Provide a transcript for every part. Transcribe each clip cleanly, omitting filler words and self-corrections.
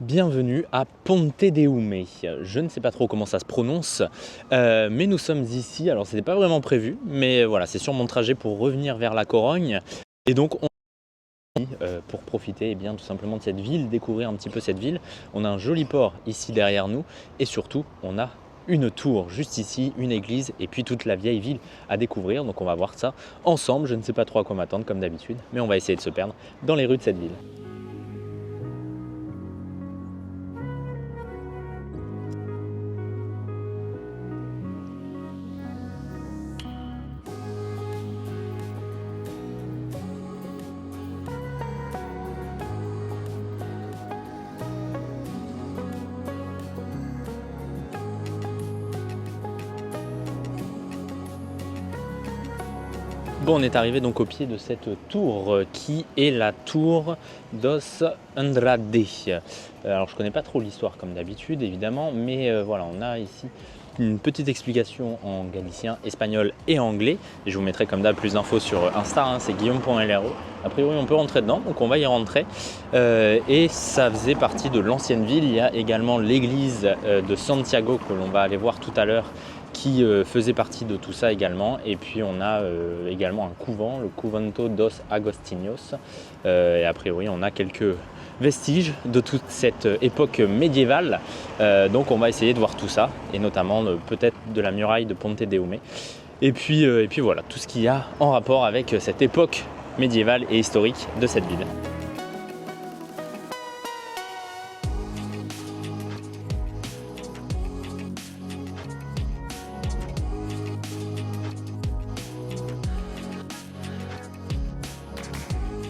Bienvenue à Ponte de Ume. Je ne sais pas trop comment ça se prononce, mais nous sommes ici. Alors, c'était pas vraiment prévu, mais voilà, c'est sur mon trajet pour revenir vers la Corogne. Et donc, pour profiter bien, tout simplement de cette ville, découvrir un petit peu cette ville. On a un joli port ici derrière nous et surtout, on a une tour juste ici, une église et puis toute la vieille ville à découvrir. Donc, on va voir ça ensemble. Je ne sais pas trop à quoi m'attendre comme d'habitude, mais on va essayer de se perdre dans les rues de cette ville. Bon, on est arrivé donc au pied de cette tour qui est la tour dos Andrade. Alors je connais pas trop l'histoire comme d'habitude évidemment, mais voilà, on a ici une petite explication en galicien, espagnol et anglais. Et je vous mettrai comme d'hab plus d'infos sur Insta, hein, c'est guillaume.lro. A priori on peut rentrer dedans, donc on va y rentrer. Et ça faisait partie de l'ancienne ville. Il y a également l'église de Santiago que l'on va aller voir tout à l'heure, qui faisait partie de tout ça également. Et puis on a également un couvent, le Convento dos Agostinos. Et a priori on a quelques vestiges de toute cette époque médiévale. Donc on va essayer de voir tout ça, et notamment peut-être de la muraille de Ponte de Ume. Et puis voilà, tout ce qu'il y a en rapport avec cette époque médiévale et historique de cette ville.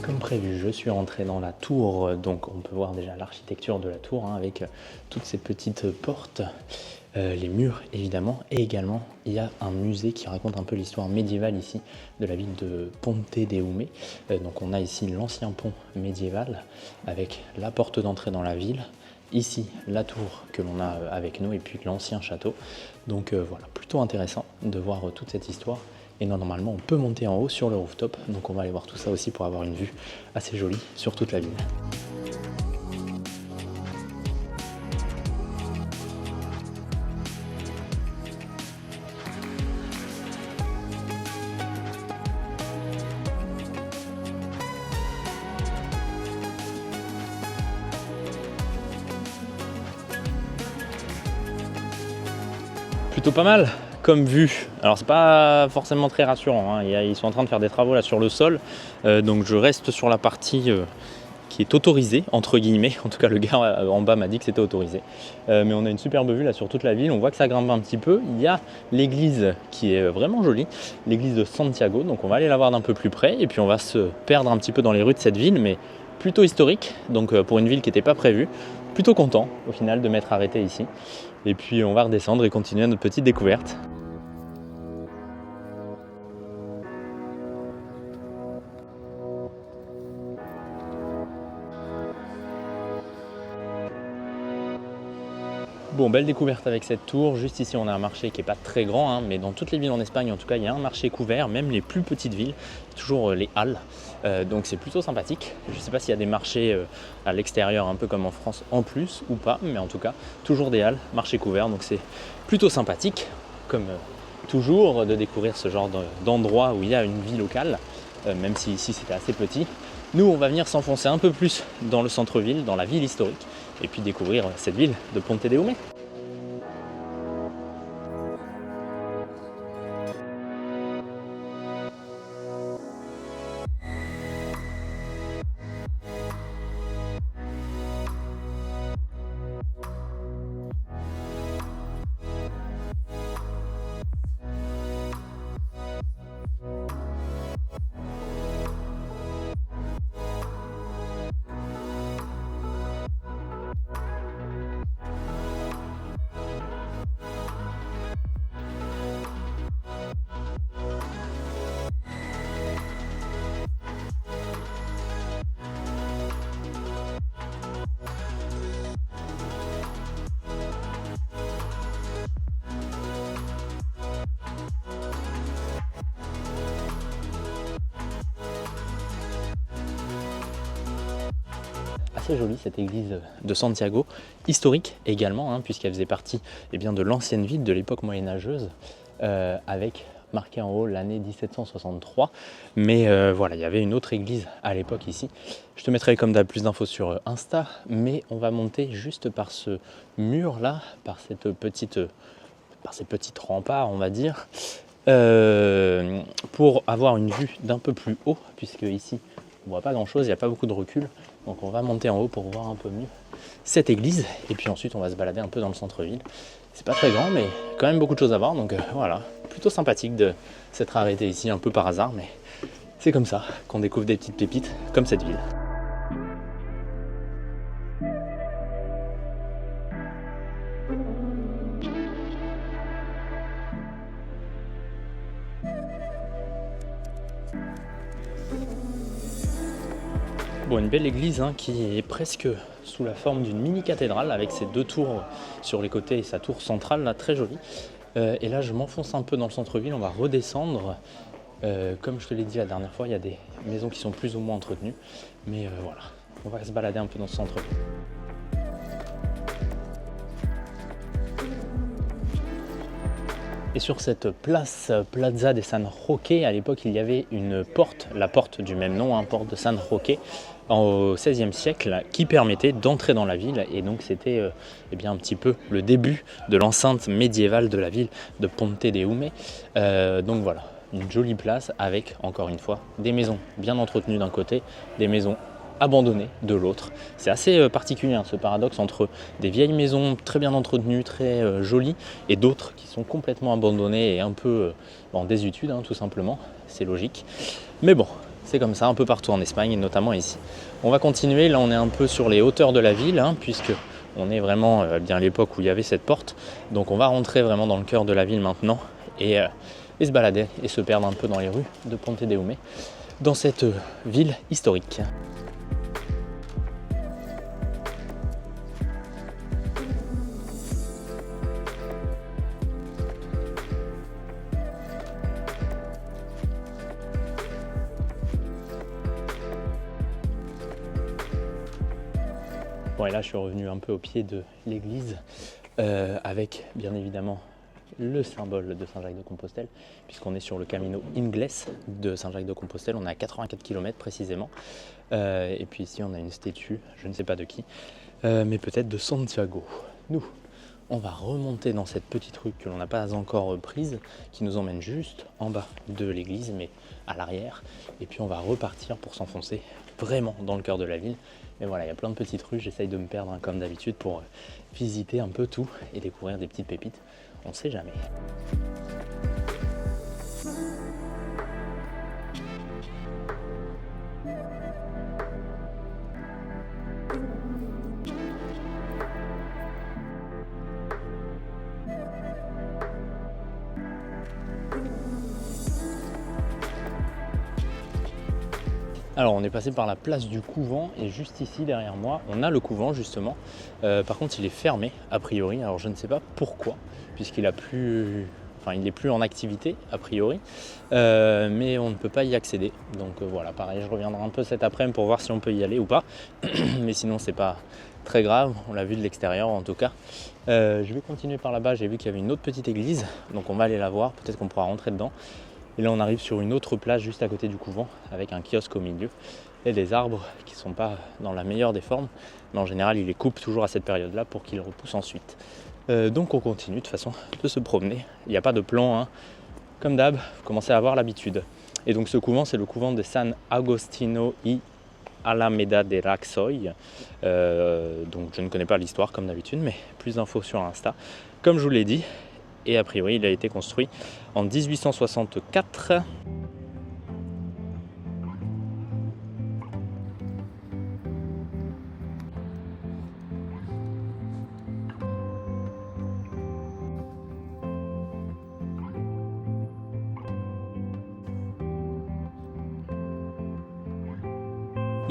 Comme prévu, je suis rentré dans la tour, donc on peut voir déjà l'architecture de la tour, hein, avec toutes ces petites portes, les murs évidemment, et également il y a un musée qui raconte un peu l'histoire médiévale ici de la ville de Ponte de Ume. Donc on a ici l'ancien pont médiéval avec la porte d'entrée dans la ville, ici la tour que l'on a avec nous et puis l'ancien château. Donc voilà, plutôt intéressant de voir toute cette histoire. Et normalement, on peut monter en haut sur le rooftop. Donc on va aller voir tout ça aussi pour avoir une vue assez jolie sur toute la ville. Plutôt pas mal comme vue. Alors c'est pas forcément très rassurant, hein. Ils sont en train de faire des travaux là sur le sol, donc je reste sur la partie qui est autorisée entre guillemets. En tout cas le gars en bas m'a dit que c'était autorisé, mais on a une superbe vue là sur toute la ville. On voit que ça grimpe un petit peu. Il y a l'église qui est vraiment jolie, l'église de Santiago, donc on va aller la voir d'un peu plus près et puis on va se perdre un petit peu dans les rues de cette ville, mais plutôt historique, donc pour une ville qui n'était pas prévue. Plutôt content au final de m'être arrêté ici. Et puis on va redescendre et continuer notre petite découverte. Bon, belle découverte avec cette tour. Juste ici, on a un marché qui n'est pas très grand, hein, mais dans toutes les villes en Espagne, en tout cas, il y a un marché couvert, même les plus petites villes, toujours les halles. Donc c'est plutôt sympathique. Je ne sais pas s'il y a des marchés à l'extérieur, un peu comme en France en plus ou pas, mais en tout cas, toujours des halles, marché couvert. Donc c'est plutôt sympathique, comme toujours, de découvrir ce genre d'endroit où il y a une vie locale, même si ici c'était assez petit. Nous, on va venir s'enfoncer un peu plus dans le centre-ville, dans la ville historique, et puis découvrir cette ville de Ponte de Ume. assez jolie cette église de Santiago, historique également, puisqu'elle faisait partie de l'ancienne ville de l'époque moyenâgeuse, avec marqué en haut l'année 1763. Mais voilà, il y avait une autre église à l'époque ici. Je te mettrai comme d'hab plus d'infos sur Insta, mais on va monter juste par ce mur là, par ces petites remparts, on va dire, pour avoir une vue d'un peu plus haut, puisque ici on voit pas grand chose, il n'y a pas beaucoup de recul, donc on va monter en haut pour voir un peu mieux cette église, et puis ensuite on va se balader un peu dans le centre-ville. C'est pas très grand, mais quand même beaucoup de choses à voir, donc voilà, plutôt sympathique de s'être arrêté ici un peu par hasard, mais c'est comme ça qu'on découvre des petites pépites comme cette ville. Bon, une belle église qui est presque sous la forme d'une mini-cathédrale avec ses deux tours sur les côtés et sa tour centrale là, très jolie. Et là je m'enfonce un peu dans le centre-ville, on va redescendre. Comme je te l'ai dit la dernière fois, il y a des maisons qui sont plus ou moins entretenues. Mais voilà, on va se balader un peu dans ce centre-ville. Et sur cette place, Plaza de San Roque, à l'époque il y avait une porte, la porte du même nom, porte de San Roque, au XVIe siècle, qui permettait d'entrer dans la ville. Et donc c'était un petit peu le début de l'enceinte médiévale de la ville de Ponte de Ume. Donc voilà, une jolie place avec, encore une fois, des maisons bien entretenues d'un côté, des maisons abandonnées de l'autre. C'est assez particulier ce paradoxe entre des vieilles maisons très bien entretenues, très jolies, et d'autres qui sont complètement abandonnées et un peu en désuétude, tout simplement. C'est logique. Mais bon, c'est comme ça un peu partout en Espagne, et notamment ici. On va continuer, là on est un peu sur les hauteurs de la ville, puisque on est vraiment bien à l'époque où il y avait cette porte. Donc on va rentrer vraiment dans le cœur de la ville maintenant, et se balader et se perdre un peu dans les rues de Ponte de Ume, dans cette ville historique. Bon, et là je suis revenu un peu au pied de l'église, avec bien évidemment le symbole de Saint-Jacques-de-Compostelle, puisqu'on est sur le Camino Ingles de Saint-Jacques-de-Compostelle. On est à 84 km précisément, et puis ici on a une statue, je ne sais pas de qui, mais peut-être de Santiago. Nous, on va remonter dans cette petite rue que l'on n'a pas encore prise, qui nous emmène juste en bas de l'église, mais à l'arrière, et puis on va repartir pour s'enfoncer vraiment dans le cœur de la ville. Et voilà, il y a plein de petites rues, j'essaye de me perdre comme d'habitude pour visiter un peu tout et découvrir des petites pépites. On ne sait jamais. Alors on est passé par la place du couvent, et juste ici derrière moi on a le couvent justement. Par contre il est fermé a priori, alors je ne sais pas pourquoi, puisqu'il a plus... Enfin, il n'est plus en activité a priori, mais on ne peut pas y accéder. Donc voilà, pareil, je reviendrai un peu cet après-midi pour voir si on peut y aller ou pas. Mais sinon c'est pas très grave, on l'a vu de l'extérieur en tout cas. Je vais continuer par là-bas, j'ai vu qu'il y avait une autre petite église, donc on va aller la voir, peut-être qu'on pourra rentrer dedans. Et là on arrive sur une autre place juste à côté du couvent, avec un kiosque au milieu et des arbres qui ne sont pas dans la meilleure des formes, mais en général ils les coupent toujours à cette période-là pour qu'ils repoussent ensuite. Donc on continue de toute façon de se promener, il n'y a pas de plan, comme d'hab, vous commencez à avoir l'habitude. Et donc ce couvent, c'est le couvent de San Agostino y Alameda de Raxoy. Donc je ne connais pas l'histoire comme d'habitude, mais plus d'infos sur Insta. Comme je vous l'ai dit, et a priori il a été construit en 1864.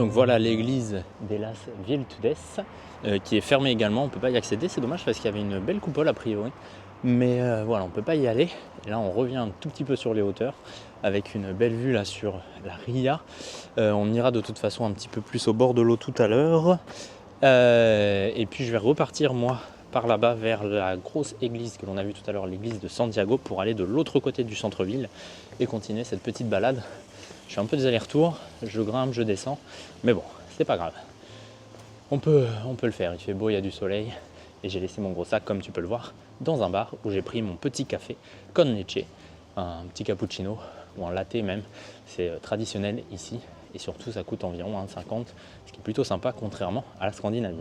Donc voilà l'église de las Virtudes qui est fermée également, on ne peut pas y accéder, c'est dommage parce qu'il y avait une belle coupole a priori. Mais voilà, on ne peut pas y aller. Et là, on revient un tout petit peu sur les hauteurs avec une belle vue là sur la Ria. On ira de toute façon un petit peu plus au bord de l'eau tout à l'heure. Et puis je vais repartir moi par là-bas vers la grosse église que l'on a vue tout à l'heure, l'église de Santiago, pour aller de l'autre côté du centre-ville et continuer cette petite balade. Je fais un peu des allers-retours, je grimpe, je descends, mais bon, c'est pas grave. On peut le faire, il fait beau, il y a du soleil. Et j'ai laissé mon gros sac, comme tu peux le voir, dans un bar où j'ai pris mon petit café con leche, un petit cappuccino ou un latte même. C'est traditionnel ici et surtout ça coûte environ 1,50 €, ce qui est plutôt sympa contrairement à la Scandinavie.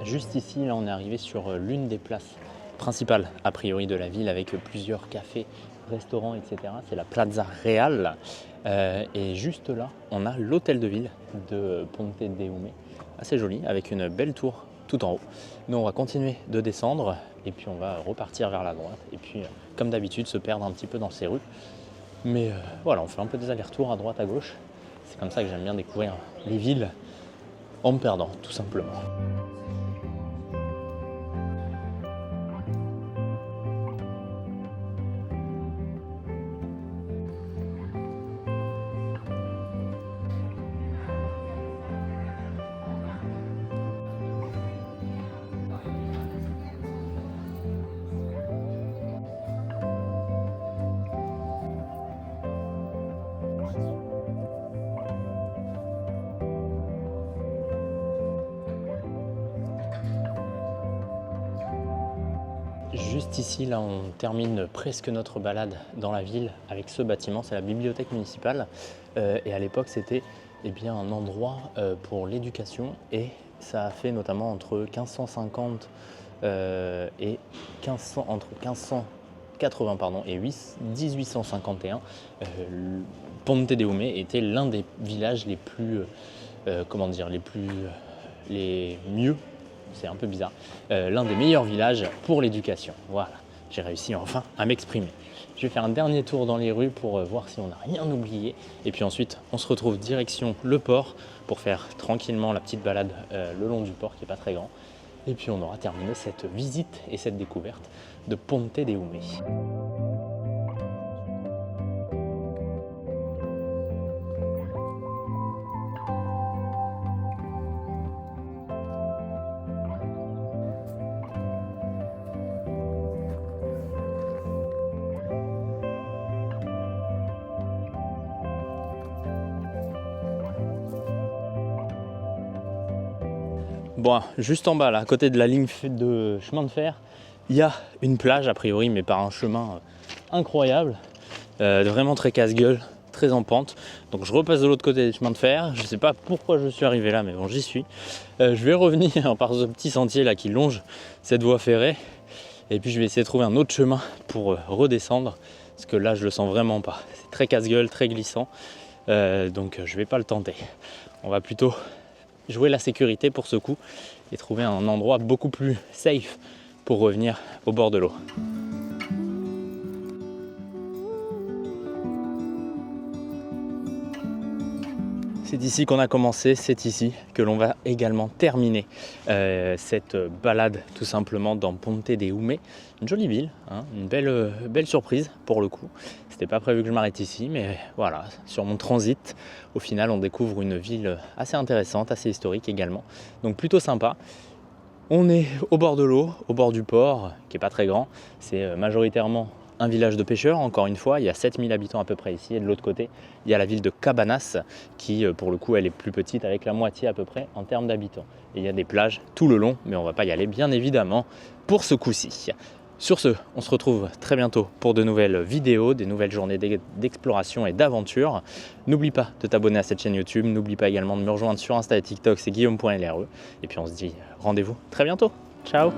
Juste ici, là, on est arrivé sur l'une des places principales a priori de la ville avec plusieurs cafés, restaurants, etc. C'est la Plaza Real. Et juste là, on a l'hôtel de ville de Ponte de Ume, assez joli, avec une belle tour tout en haut. Nous, on va continuer de descendre et puis on va repartir vers la droite. Et puis, comme d'habitude, se perdre un petit peu dans ces rues. Mais voilà, on fait un peu des allers-retours à droite, à gauche. C'est comme ça que j'aime bien découvrir les villes en me perdant, tout simplement. Juste ici, là, on termine presque notre balade dans la ville avec ce bâtiment, c'est la bibliothèque municipale. Et à l'époque, c'était bien, un endroit pour l'éducation et ça a fait notamment entre 1550 et 1500, entre 1580 et 1851, Ponte de Ume était l'un des villages les plus, les mieux, c'est un peu bizarre, l'un des meilleurs villages pour l'éducation. Voilà, j'ai réussi enfin à m'exprimer. Je vais faire un dernier tour dans les rues pour voir si on n'a rien oublié. Et puis ensuite, on se retrouve direction le port pour faire tranquillement la petite balade le long du port qui n'est pas très grand. Et puis on aura terminé cette visite et cette découverte de Ponte de Ume. Bon, juste en bas, là, à côté de la ligne de chemin de fer, il y a une plage a priori, mais par un chemin incroyable, vraiment très casse-gueule, très en pente. Donc je repasse de l'autre côté des chemins de fer. Je ne sais pas pourquoi je suis arrivé là, mais bon, j'y suis. Je vais revenir par ce petit sentier là qui longe cette voie ferrée. Et puis je vais essayer de trouver un autre chemin pour redescendre, parce que là je le sens vraiment pas. C'est très casse-gueule, très glissant, donc je vais pas le tenter. On va plutôt jouer la sécurité pour ce coup et trouver un endroit beaucoup plus safe pour revenir au bord de l'eau. C'est ici qu'on a commencé, c'est ici que l'on va également terminer cette balade tout simplement dans Ponte de Ume, une jolie ville, hein, une belle surprise pour le coup. C'était pas prévu que je m'arrête ici, mais voilà, sur mon transit, au final on découvre une ville assez intéressante, assez historique également, donc plutôt sympa. On est au bord de l'eau, au bord du port, qui est pas très grand, c'est majoritairement un village de pêcheurs, encore une fois, il y a 7000 habitants à peu près ici, et de l'autre côté, il y a la ville de Cabanas, qui pour le coup, elle est plus petite, avec la moitié à peu près en termes d'habitants. Et il y a des plages tout le long, mais on ne va pas y aller, bien évidemment, pour ce coup-ci. Sur ce, on se retrouve très bientôt pour de nouvelles vidéos, des nouvelles journées d'exploration et d'aventure. N'oublie pas de t'abonner à cette chaîne YouTube, n'oublie pas également de me rejoindre sur Insta et TikTok, c'est guillaume.lre. Et puis on se dit rendez-vous très bientôt. Ciao!